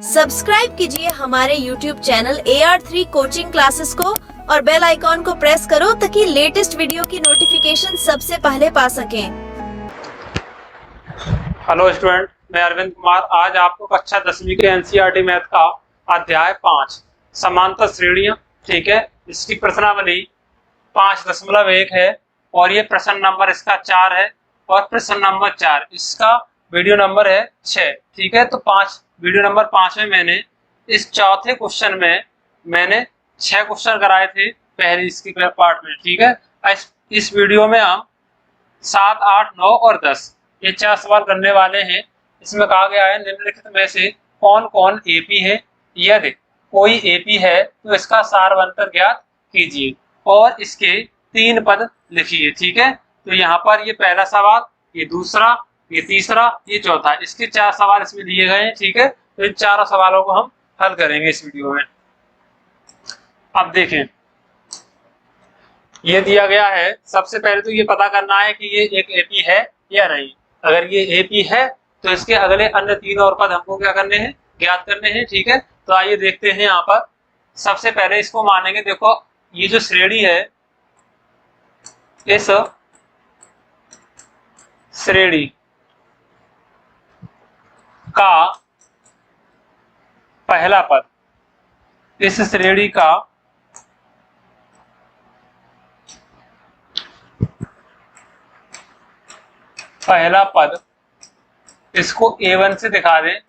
Subscribe कीजिए हमारे YouTube channel AR3 coaching classes को और बेल आइकॉन को प्रेस करो ताकि लेटेस्ट वीडियो की नोटिफिकेशन सबसे पहले पा सकें। हेलो स्टूडेंट, मैं अरविंद कुमार। आज आपको कक्षा 10वीं के NCERT मैथ का अध्याय 5 समांतर श्रेणियां, ठीक है, इसकी प्रश्नावली 5.1 है और ये प्रश्न नंबर इसका 4 है और प्रश्न नंबर 4 इसका वीडियो नंबर है 6, ठीक है। तो वीडियो नंबर 5 में मैंने इस चौथे क्वेश्चन में मैंने 6 क्वेश्चन कराए थे पहले इसके पार्ट में, ठीक है। इस वीडियो में हम 7, 8, 9 और 10 ये 4 सवाल करने वाले हैं। इसमें कहा गया है निम्नलिखित में से कौन कौन एपी है। यदि कोई एपी है तो इसका सारवंतर ज्ञात कीजिए और इसके 3 पद लिखिए, ठीक है। तो यहाँ पर ये पहला सवाल, ये दूसरा, ये तीसरा, ये चौथा, इसके 4 सवाल इसमें दिए गए हैं, ठीक है। तो इन चारों सवालों को हम हल करेंगे इस वीडियो में। अब देखें, ये दिया गया है। सबसे पहले तो ये पता करना है कि ये एक एपी है या नहीं। अगर ये एपी है तो इसके अगले अन्य 3 और पद हमको क्या करने हैं, ज्ञात करने हैं, ठीक है। तो आइए देखते हैं। यहाँ पर सबसे पहले इसको मानेंगे। देखो, ये जो श्रेणी है, इस श्रेणी का पहला पद, इस श्रेणी का पहला पद, इसको A1 से दिखा दें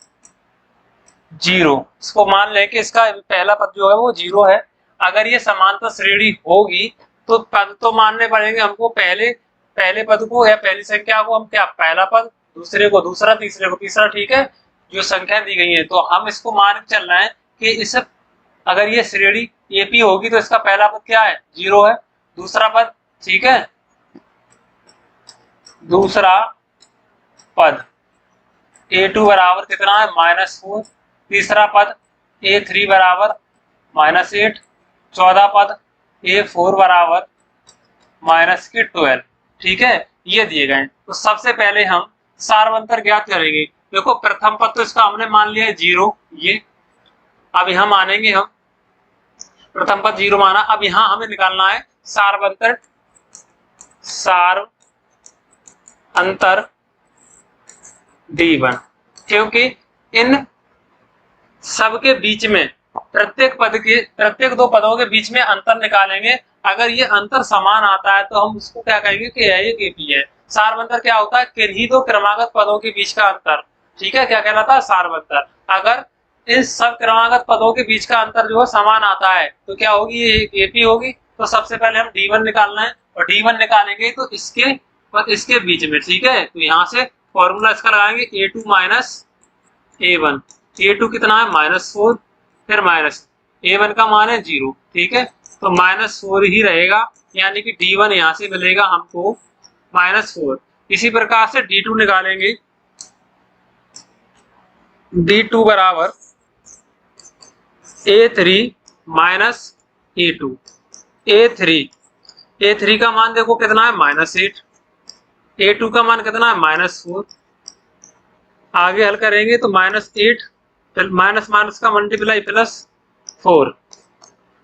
0। इसको मान लें कि इसका पहला पद जो है वो 0 है। अगर ये समांतर श्रेणी होगी तो पद तो मानने पड़ेंगे हमको। पहले पद को या पहली संख्या को हम क्या, पहला पद, दूसरे को दूसरा, तीसरे को तीसरा, ठीक है। जो संख्या दी गई है तो हम इसको मान के चल रहे हैं कि इस अगर ये श्रेणी एपी होगी तो इसका पहला पद क्या है, 0 है। दूसरा पद, ठीक है, दूसरा पद A2 बराबर कितना है, -4। तीसरा पद A3 बराबर -8। चौथा पद A4 बराबर -12, ठीक है। ये दिए गए। तो सबसे पहले हम सारवंतर ज्ञात करेंगे। देखो, प्रथम पद तो इसका हमने मान लिया है 0, ये। अब यहाँ मानेंगे हम, प्रथम पद 0 माना। अब यहाँ हमें निकालना है सारवंतर, सार अंतर D1, क्योंकि इन सबके बीच में प्रत्येक 2 पदों के बीच में अंतर निकालेंगे। अगर ये अंतर समान आता है तो हम उसको क्या कहेंगे कि यह एक एपी है। सारवंतर क्या होता है, किन्हीं 2 क्रमागत पदों के बीच का अंतर, ठीक है, क्या कहलाता है, सारवंतर। अगर इन सब क्रमागत पदों के बीच का अंतर जो है समान आता है तो क्या होगी, ये एक एपी होगी। तो सबसे पहले हम D1 निकालना है और D1 निकालेंगे तो इसके बीच में, ठीक है। तो यहाँ से फॉर्मूला इसका लगाएंगे A2 माइनस A1। A2 कितना है, -4, फिर माइनस A1 का मान है 0, ठीक है। तो -4 ही रहेगा, यानी कि D1 यहाँ से मिलेगा हमको -4। इसी प्रकार से D2 निकालेंगे। D2 बराबर A3 माइनस A2। A3 का मान देखो कितना है, -8। A2 का मान कितना है, -4। आगे हल करेंगे तो -8, फिर माइनस माइनस का मल्टीप्लाई +4,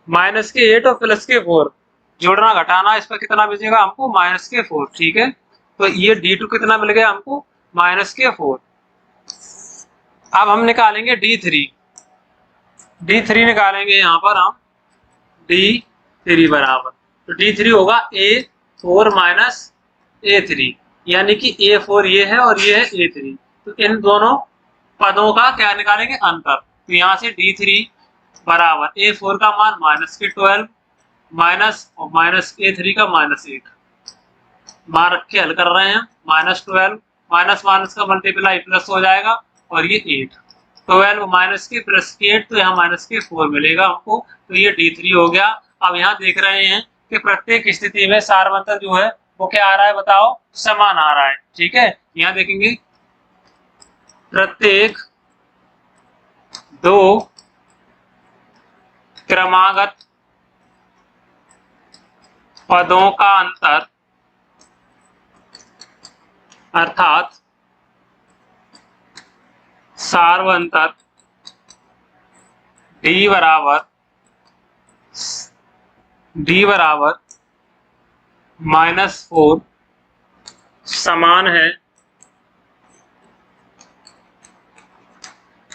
माइनस के 8 और प्लस के 4, जोड़ना घटाना, इस पर कितना बचेगा हमको, -4, ठीक है। तो ये D2 कितना मिल गया हमको, -4। अब हम निकालेंगे D3 निकालेंगे। यहाँ पर हम D3 बराबर, तो D3 होगा A4 माइनस A3, यानी कि A4 ये है और ये है A3। तो इन दोनों पदों का क्या निकालेंगे, अंतर। तो यहाँ से D3 बराबर A4 का मान -12 माइनस A3 का -8, मान रख के हल कर रहे हैं। -12 माइनस माइनस का मल्टीप्लाई प्लस हो जाएगा और ये 8, 12 माइनस के प्लस के 8, तो यहाँ -4 मिलेगा हमको। तो ये D3 हो गया। अब यहाँ देख रहे हैं कि प्रत्येक स्थिति में सारवंतर जो है वो क्या आ रहा है, बताओ, समान आ रहा है, ठीक है। यहाँ देखेंगे प्रत्येक 2 क्रमागत पदों का अंतर, अर्थात सारवंतर डी बराबर -4 समान है,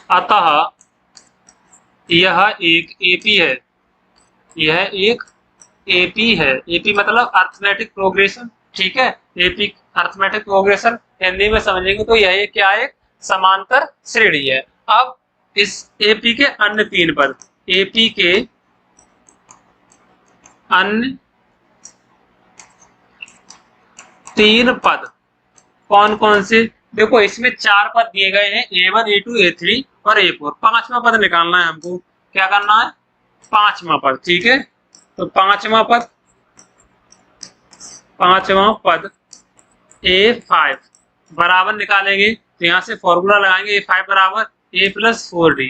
अतः यह एक एपी है। यह एक एपी है। एपी मतलब अर्थमेटिक प्रोग्रेशन, ठीक है। एपी अर्थमेटिक प्रोग्रेशन हिंदी में समझेंगे तो यह एक क्या है, एक समांतर श्रेणी है। अब इस एपी के अन्य 3 पद, एपी के अन्य 3 पद कौन कौन से, देखो इसमें 4 पद दिए गए हैं, A1 A2 A3 और A4। 5वां पद निकालना है हमको। क्या करना है, 5वां पद, ठीक है। तो 5वां पद A5 बराबर निकालेंगे तो यहां से फॉर्मूला लगाएंगे, A5 बराबर A + 4D,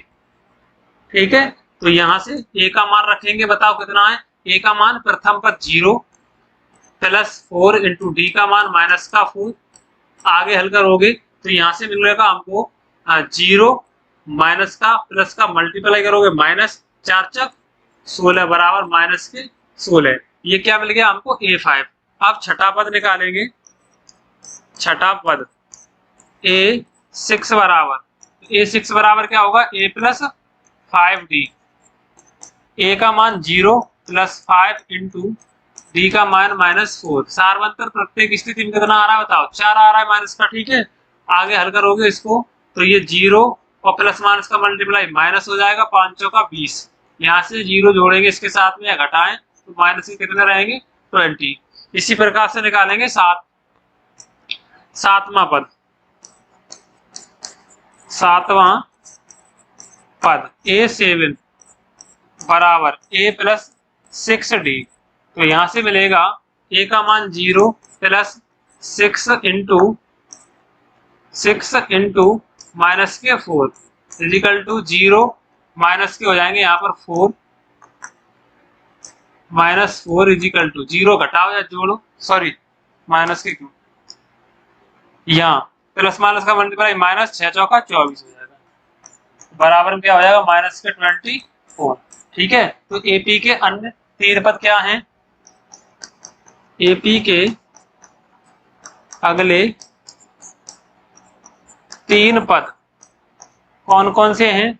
ठीक है। तो यहां से A का मान रखेंगे, बताओ कितना है। A का मान प्रथम पद 0 +4 × D का मान -4, आगे हल करोगे तो यहां से मिलेगा हमको 0 माइनस का प्लस का मल्टीप्लाई करोगे, -4 16 बराबर -16। ये क्या मिल गया हमको, A5। अब छठा पद निकालेंगे। छठा पद A6 बराबर क्या होगा, A + 5D। A का मान 0 + 5 × D का मान -4। सार्वंतर प्रत्येक स्थिति में कितना आ रहा है बताओ, 4 आ रहा है माइनस का, ठीक है। आगे हल करोगे इसको तो ये 0 और प्लस माइनस का मल्टीप्लाई माइनस हो जाएगा, 5 चौका 20। यहाँ से 0 जोड़ेंगे इसके साथ में या घटाएं तो माइनस के कितने रहेंगे, 20। इसी प्रकार से निकालेंगे सातवां पद A7 बराबर A + 6D। तो यहां से मिलेगा A का मान 0 + 6 × -4 = 0 माइनस के हो जाएंगे यहाँ पर 4 -4 = 0 घटाओ या जोड़ो, सॉरी माइनस के क्यों, यहाँ प्लस माइनस का मल्टीप्लाई -6 चौका 24 हो जाएगा, बराबर क्या हो जाएगा -24, ठीक है। तो एपी के अन्य 3 पद क्या हैं, एपी के अगले 3 पद कौन कौन से हैं,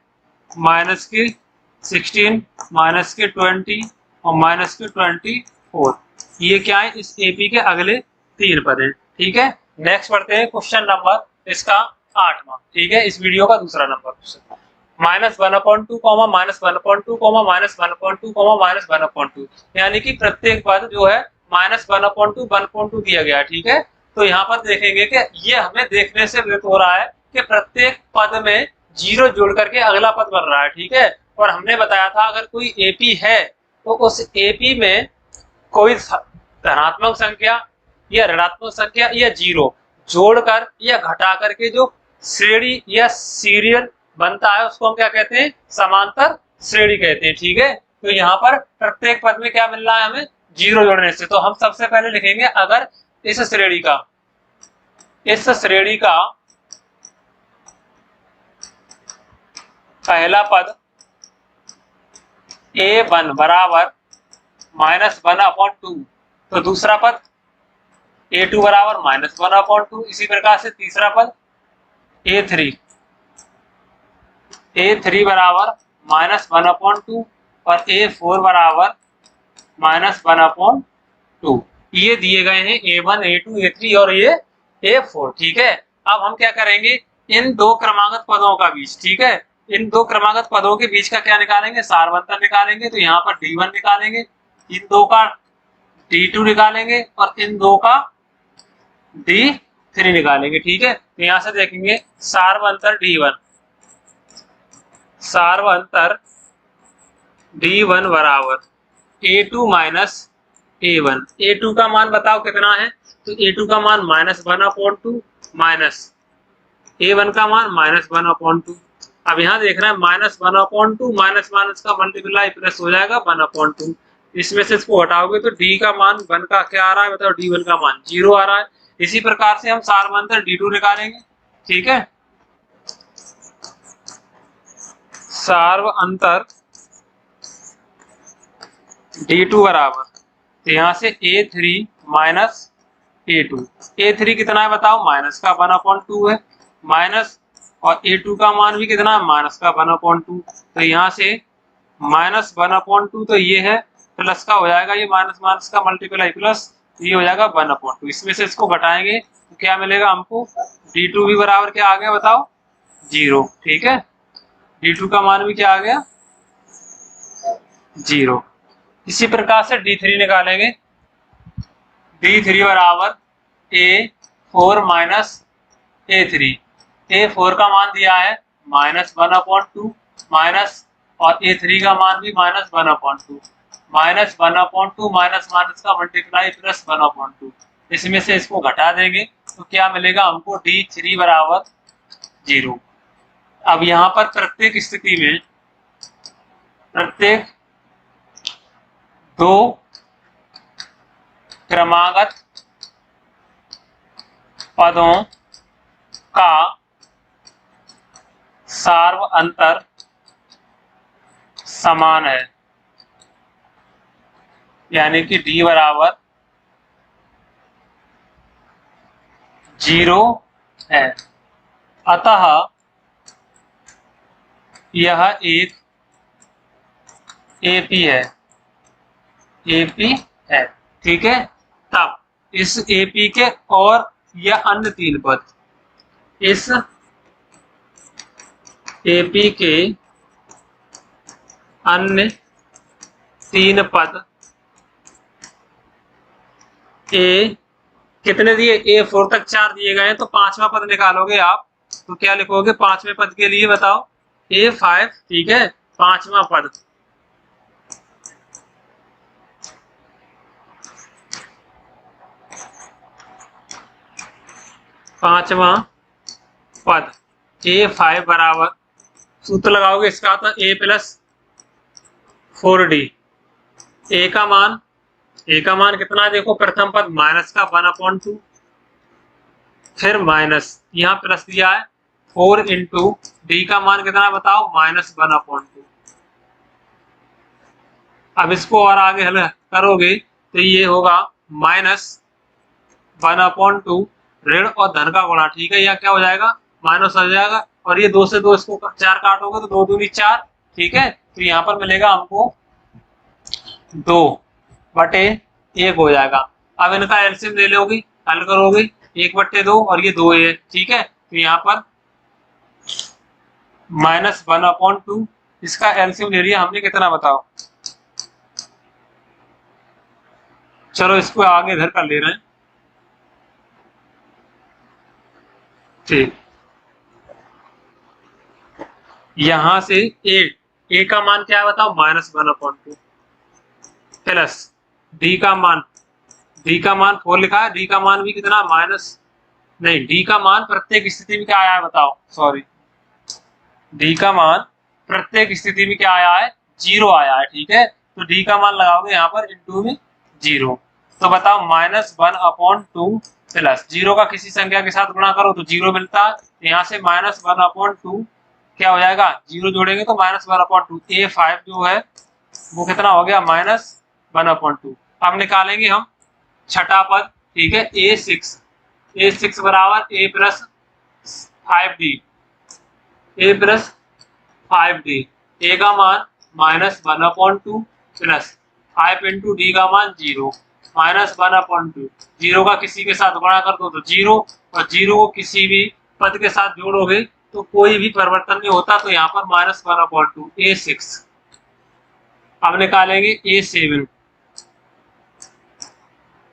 -16 -20 और -24। ये क्या है, इस एपी के अगले 3 पद हैं, ठीक है। नेक्स्ट पढ़ते हैं क्वेश्चन नंबर इसका 8वां, ठीक है, इस वीडियो का दूसरा नंबर क्वेश्चन। -1/2, -1/2, -1/2, यानी कि प्रत्येक पद जो है -1/2 1/2 दिया गया है, ठीक है। तो यहाँ पर देखेंगे कि ये हमें देखने से व्यक्त हो रहा है कि प्रत्येक पद में 0 जोड़ करके अगला पद बन रहा है, ठीक है। और हमने बताया था अगर कोई एपी है तो उस एपी में कोई धनात्मक संख्या या ऋणात्मक संख्या या 0 जोड़कर या घटा करके जो श्रेणी या सीरियल बनता है उसको हम क्या कहते हैं, समांतर श्रेणी कहते हैं, ठीक है। तो यहाँ पर प्रत्येक पद में क्या मिल रहा है हमें, 0 जोड़ने से। तो हम सबसे पहले लिखेंगे अगर इस श्रेणी का पहला पद A1 बराबर -1/2 तो दूसरा पद A2 बराबर -1/2। इसी प्रकार से तीसरा पद A3 बराबर -1/2 और A4 बराबर -1/2। ये दिए गए हैं A1 A2 A3 और ये A4, ठीक है। अब हम क्या करेंगे, इन 2 क्रमागत पदों का बीच, ठीक है, इन 2 क्रमागत पदों के बीच का क्या निकालेंगे, सारवंतर निकालेंगे। तो यहाँ पर D1 निकालेंगे, इन 2 का D2 निकालेंगे और इन 2 का D3 निकालेंगे, ठीक है। तो यहाँ से देखेंगे सारवंतर D1 बराबर A2 - A1। A2 का मान बताओ कितना है, तो A2 का मान -1/2 माइनस A1 का मान -1/2। अब यहाँ देख रहे हैं -1/2 माइनस माइनस का मल्टीप्लाई प्लस हो जाएगा 1/2। इसमें से इसको हटाओगे तो D का मान 1 का क्या आ रहा है बताओ, D1 का मान 0 आ रहा है। इसी प्रकार से हम सारवंतर D2 निकालेंगे, ठीक है। सार्वअंतर D2 बराबर, तो यहाँ से A3 माइनस A2, A3 कितना है बताओ, माइनस का 1/2 है, माइनस और A2 का मान भी कितना है, माइनस का 1/2, तो यहाँ से -1/2, तो ये है प्लस का हो जाएगा, ये माइनस माइनस का मल्टीप्लाई प्लस, ये हो जाएगा 1/2। इसमें से इसको घटाएंगे तो क्या मिलेगा हमको, D2 भी बराबर क्या आ गया बताओ, 0। ठीक है, D2 का मान भी क्या आ गया, 0। इसी प्रकार से D3 निकालेंगे, D3 बराबर A4 माइनस A3, A4 का मान दिया है -1/2 माइनस, और A3 का मान भी -1/2, -1/2 माइनस माइनस का मल्टीप्लाई प्लस 1/2। इसमें से इसको घटा देंगे तो क्या मिलेगा हमको, D3 बराबर 0। अब यहाँ पर प्रत्येक स्थिति में प्रत्येक दो क्रमागत पदों का सार्व अंतर समान है, यानी कि D बराबर 0 है। अतः यह एक AP है, AP है। ठीक है, तब इस AP के और यह अन्य 3 पद, इस AP के अन्य 3 पद A कितने दिए, A4 तक 4 दिए गए हैं, तो 5वां पद निकालोगे आप तो क्या लिखोगे 5वें पद के लिए बताओ, A5। ठीक है, 5वां पद, 5वां पद A5 बराबर, सूत्र लगाओगे इसका तो A प्लस 4D। A का मान कितना देखो, प्रथम पद माइनस का 1/2, फिर माइनस, यहाँ प्लस दिया है 4 इंटू D का मान कितना बताओ, -1/2। अब इसको और आगे हल करोगे तो ये होगा -1/2 ऋण और धन का गुणा। ठीक है, यह क्या हो जाएगा, माइनस हो जाएगा, और ये 2 से 2 इसको 4 काटोगे तो 2 दूनी 4। ठीक है, तो यहाँ पर मिलेगा हमको 2/1 हो जाएगा। अब इनका एलसीएम ले लोगे, हल करोगे 1/2 और ये 2 है। ठीक है, तो यहाँ पर -1/2, इसका एलसीएम ले लिया हमने, कितना बताओ, चलो इसको आगे इधर कर ले रहे हैं। ठीक, यहां से ए का मान क्या है बताओ, -1/2 प्लस डी का मान, 4 लिखा है, डी का मान भी कितना, नहीं, डी का मान प्रत्येक स्थिति में क्या आया है बताओ, सॉरी, डी का मान प्रत्येक स्थिति में क्या आया है, 0 आया है। ठीक है, तो डी का मान लगाओगे यहाँ पर इंटू में 0, तो बताओ -1/2 प्लस 0 का किसी संख्या के साथ गुणा करो तो 0 मिलता है, यहाँ से -1/2 क्या हो जाएगा, 0 जोड़ेंगे तो -1/2, A5 जो है वो कितना हो गया, -1/2। अब निकालेंगे हम छठा पद। ठीक है, A6 बराबर A प्लस 5D, A का मान -1/2 प्लस 5 इंटू डी का मान 0, -1/2, 0 का किसी के साथ गुणा कर दो तो 0, और 0 को किसी भी पद के साथ जोड़ोगे तो कोई भी परिवर्तन नहीं होता, तो यहाँ पर -1/2 A6। अब निकालेंगे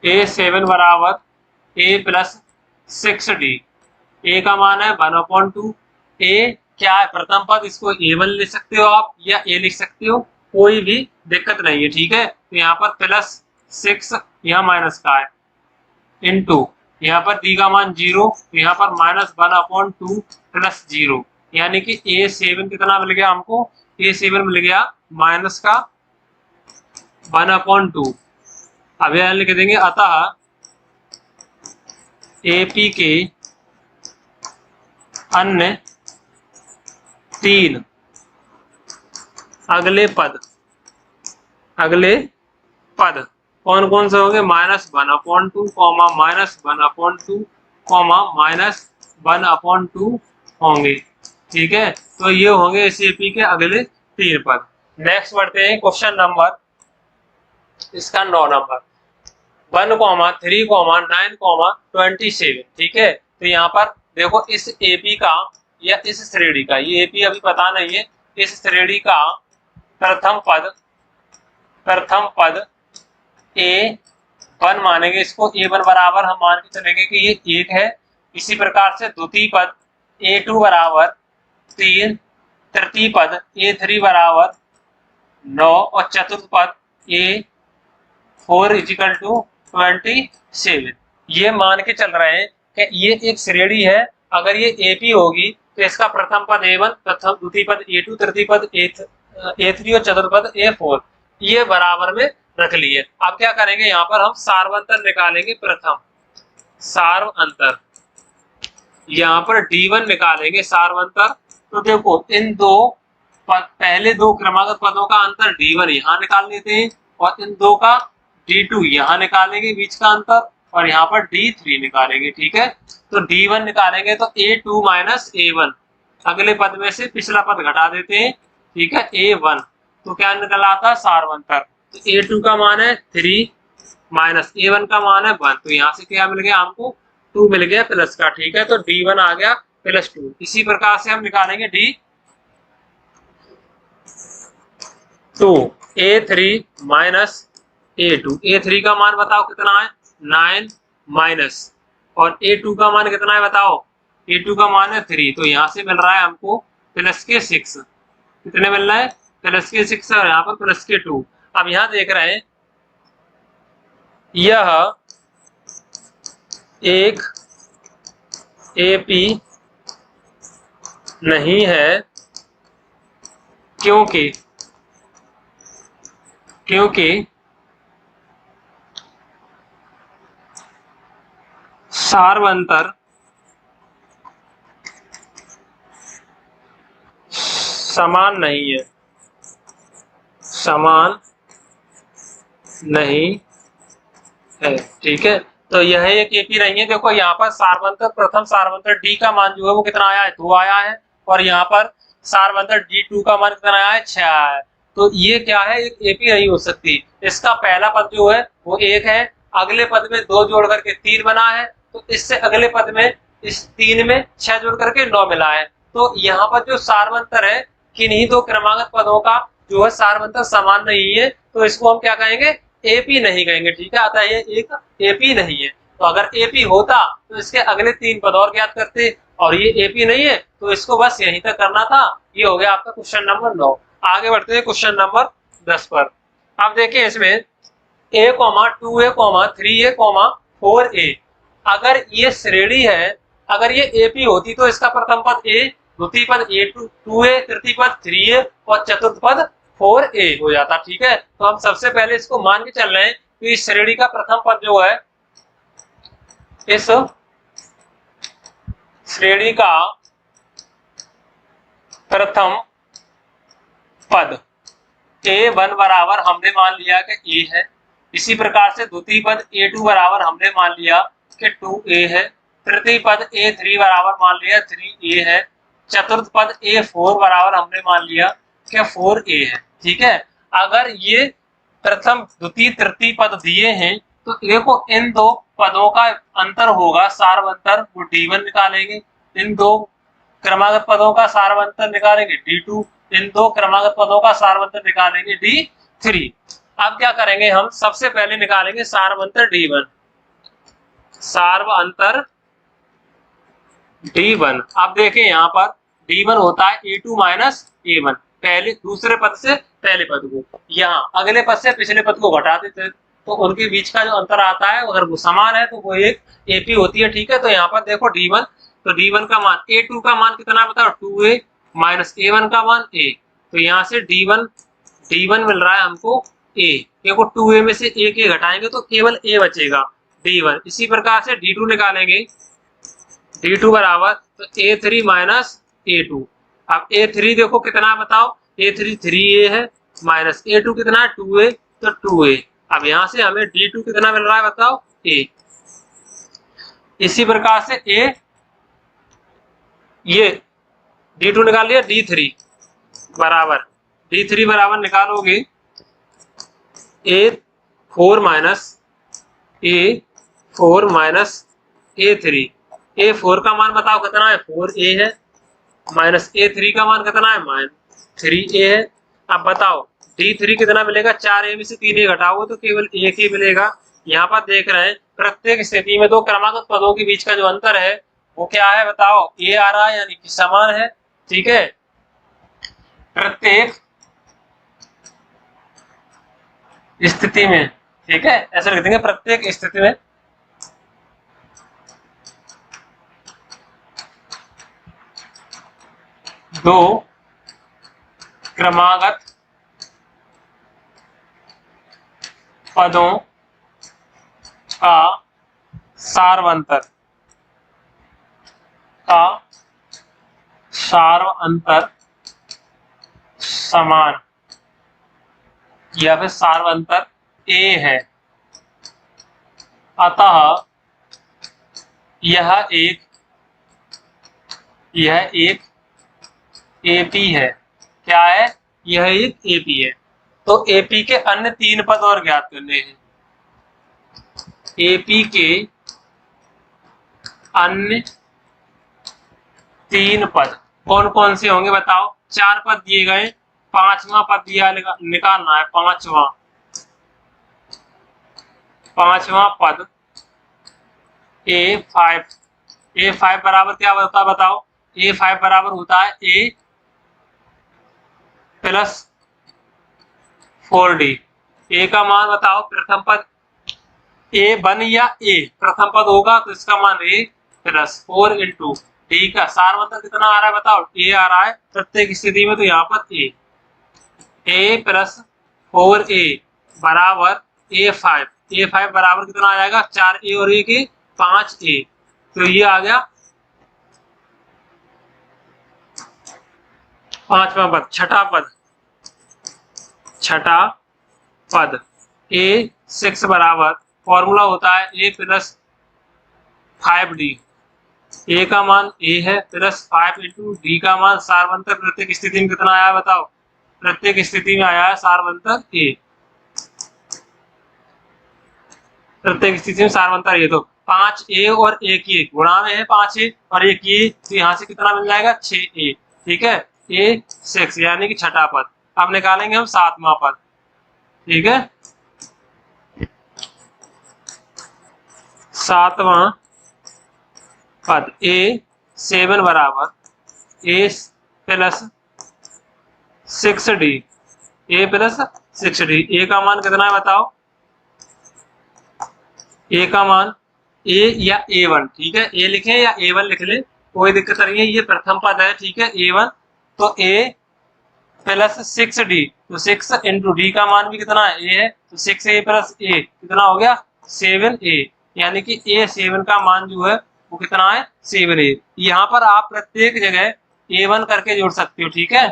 A7 बराबर A प्लस 6D, A का मान है 1/2, A क्या है प्रथम पद, इसको A1 लिख सकते हो आप या A लिख सकते हो, कोई भी दिक्कत नहीं है। ठीक है, तो यहाँ पर +6 यहाँ माइनस का है, इंटू यहाँ पर D का मान 0, यहाँ पर -1/2 प्लस 0, यानी कि A7 कितना मिल गया हमको, A7 मिल गया माइनस का 1/2। अब यह लिख देंगे, अतः AP के अन्य 3 अगले पद कौन कौन से होंगे, -1/2 -1/2 -1/2 होंगे। ठीक है, तो ये होंगे इस एपी के अगले 3 पद। नेक्स्ट बढ़ते हैं क्वेश्चन नंबर, इसका 9 नंबर, 1,3,9,27। ठीक है, तो यहाँ पर देखो इस एपी का या इस श्रेणी का, ये एपी अभी पता नहीं है, इस श्रेणी का प्रथम पद A1 मानेंगे इसको, A1 बराबर हम मान के चलेंगे कि ये 1 है। इसी प्रकार से द्वितीय पद A2 बराबर 3, तृतीय पद A3 बराबर 9 और चतुर्थ पद A4 = 27। ये मान के चल रहे हैं कि ये एक श्रेणी है। अगर ये एपी होगी तो इसका प्रथम पद A1, प्रथम द्वितीय पद A2, तृतीय पद A3 और चतुर्थ पद A4 ये बराबर में रख लिए। अब क्या करेंगे, यहाँ पर हम सार्वंतर निकालेंगे। प्रथम सार्वंतर, यहाँ पर D1 निकालेंगे सार्वंतर। तो देखो इन दो पद, पहले दो क्रमागत पदों का अंतर D1 यहाँ निकाल लेते हैं और इन दो का D2 यहाँ निकालेंगे बीच का अंतर, और यहाँ पर D3 निकालेंगे। ठीक है, तो D1 निकालेंगे तो A2 - A1, अगले पद में से पिछला पद घटा देते हैं। ठीक है, A1 तो क्या निकल आता, सार्वंतर। तो A2 का मान है 3 माइनस A1 का मान है 1, तो यहाँ से क्या मिल गया हमको, 2 मिल गया प्लस का। ठीक है, तो D1 आ गया +2। इसी प्रकार से हम निकालेंगे D2, A3 - A2। A3 का मान बताओ कितना है, 9 माइनस, और A2 का मान कितना है बताओ, A2 का मान है 3, तो यहाँ से मिल रहा है हमको +6। कितने मिल रहा है, +6, और यहाँ पर +2। अब यहाँ देख रहे हैं यह एक एपी नहीं है, क्योंकि सार्वंतर समान नहीं है, समान नहीं है। ठीक है, तो यह एक एपी नहीं है। देखो यहाँ पर सार्वंतर, प्रथम सार्वंतर डी का मान जो है वो कितना आया है, 2 आया है, और यहाँ पर सार्वंतर D2 का मान कितना आया है, 6 आया है। तो ये क्या है, एक एपी नहीं हो सकती। इसका पहला पद जो है वो 1 है, अगले पद में 2 जोड़ करके 3 बना है, तो इससे अगले पद में इस 3 में 6 जोड़ करके 9 मिला है। तो यहाँ पर जो सार्वंतर है, किन्हीं दो क्रमागत पदों का जो है सार्वंतर समान नहीं है, तो इसको हम क्या कहेंगे, एपी नहीं कहेंगे। ठीक है, अतः ये एक एपी नहीं है। तो अगर एपी होता तो इसके अगले 3 पद और ज्ञात करते, और ये एपी नहीं है तो इसको बस यहीं तक करना था। ये हो गया आपका क्वेश्चन नंबर 9। आगे बढ़ते हैं क्वेश्चन नंबर 10 पर। अब देखिए इसमें A, 2A, 3A, 4A, अगर ये श्रेणी है, अगर ये एपी होती तो इसका प्रथम पद A, द्वितीय पद A2, 2A, तृतीय पद 3A और चतुर्थ पद 4A हो जाता। ठीक है, तो हम सबसे पहले इसको मान के चल रहे हैं कि इस श्रेणी का प्रथम पद जो है, इस श्रेणी का प्रथम पद A1 बराबर हमने मान लिया कि A है। इसी प्रकार से द्वितीय पद A2 बराबर हमने मान लिया कि 2A है। तृतीय पद A3 बराबर मान लिया 3A है। चतुर्थ पद A4 बराबर हमने मान लिया कि 4A है। ठीक है, अगर ये प्रथम द्वितीय तृतीय पद दिए हैं तो देखो इन दो पदों का अंतर होगा सार्वंतर, वो D1 निकालेंगे। इन दो क्रमागत पदों का सार्वंतर निकालेंगे D2, इन दो क्रमागत पदों का सार्वंतर निकालेंगे D3। अब क्या करेंगे, हम सबसे पहले निकालेंगे सार्वंतर D1, सार्वंतर D1। अब देखें यहाँ पर D1 होता है A2 माइनस A1, पहले दूसरे पद से पहले पद को, यहाँ अगले पद से पिछले पद को घटा देते तो उनके बीच का जो अंतर आता है अगर वो समान है तो वो एक एपी होती है। ठीक है, तो यहाँ पर देखो D1, तो D1 का मान, A2 का मान कितना बताओ 2A माइनस A1 का मान A, तो यहाँ से D1 मिल रहा है हमको A। देखो 2A में से A घटाएंगे तो केवल A बचेगा D1। इसी प्रकार से D2 निकालेंगे, D2 बराबर तो A3 माइनस A2। अब A3 देखो कितना बताओ, A3 3A है, माइनस A2 कितना 2A, तो 2A। अब यहां से हमें D2 कितना मिल रहा है बताओ, A। इसी प्रकार से A, ये D2 निकाल लिया, D3 बराबर, D3 बराबर निकालोगे A4 माइनस A3। A4 का मान बताओ कितना है, 4A है, माइनस A3 का मान कितना है, -3A है। अब बताओ D3 कितना मिलेगा, 4A में से 3A घटाओगे तो केवल 1 ही मिलेगा। यहाँ पर देख रहे हैं प्रत्येक स्थिति में दो क्रमागत पदों के बीच का जो अंतर है वो क्या है बताओ, A आ रहा है, यानी कि समान है। ठीक है, प्रत्येक स्थिति में, ठीक है, ऐसे लिख देंगे, प्रत्येक स्थिति में दो क्रमागत पदों का सार्वंतर समान या फिर सार्वंतर A है। अतः यह एक AP है। क्या है, यह एक AP है। तो AP के अन्य 3 पद और ज्ञात करने हैं। AP के अन्य 3 पद कौन कौन से होंगे बताओ, 4 पद दिए गए, 5वां पद दिया निकालना है, 5वां पद A5 बराबर क्या होता है बताओ, A5 बराबर होता है A प्लस 4D। A का मान बताओ, प्रथम पद A1 या A प्रथम पद होगा तो इसका मान A प्लस 4 इंटू D का सार्वंतर कितना आ रहा है बताओ, A आ रहा है प्रत्येक स्थिति में, तो यहाँ पर A प्लस 4A बराबर A5 बराबर कितना आ जाएगा, 4A और 1 5A। तो ये आ गया 5वां पद। छठा पद A6 बराबर, फॉर्मूला होता है A प्लस 5D। A का मान A है प्लस 5 इंटू D का मान सार्वंतर प्रत्येक स्थिति में कितना आया बताओ, प्रत्येक स्थिति में आया है सार्वंतर A, प्रत्येक स्थिति में सार्वंतर A। तो 5A और 1A गुणा में है 5A और 1A, तो यहाँ से कितना मिल जाएगा 6A। ठीक है, A6 यानी कि छठा पद। अब निकालेंगे हम 7वां पद। ठीक है, 7वां पद A7 बराबर A plus 6D, A plus 6D। A का मान कितना है बताओ, A का मान A या A1, ठीक है, A लिखें या A1 लिख ले, कोई दिक्कत नहीं है, ये प्रथम पद है। ठीक है, A1, तो A प्लस 6D, तो 6 इंटू D का मान भी कितना है, A है, तो 6A प्लस A कितना हो गया 7A, यानी कि A7 का मान जो है वो कितना है 7A। यहाँ पर आप प्रत्येक जगह A1 करके जोड़ सकते हो। ठीक है,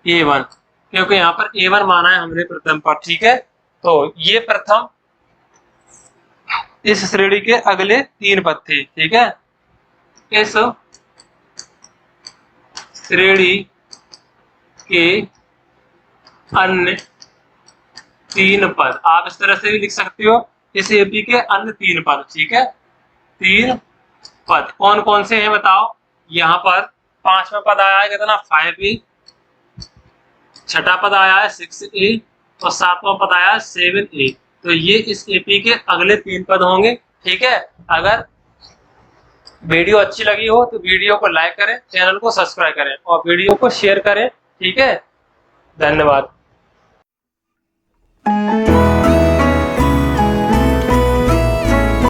A1, क्योंकि यहाँ पर A1 माना है हमने प्रथम पद। ठीक है, तो ये प्रथम इस श्रेणी के अगले 3 पद थे। ठीक है, इस श्रेणी के अन्य 3 पद आप इस तरह से भी लिख सकते हो, इस एपी के अन्य 3 पद। ठीक है, 3 पद कौन कौन से हैं बताओ, यहाँ पर 5वां पद आया है कितना 5A, छठा पद आया है 6A और 7वां पद आया है 7A। तो ये इस एपी के अगले 3 पद होंगे। ठीक है, अगर वीडियो अच्छी लगी हो तो वीडियो को लाइक करें, चैनल को सब्सक्राइब करें और वीडियो को शेयर करें। ठीक है, धन्यवाद।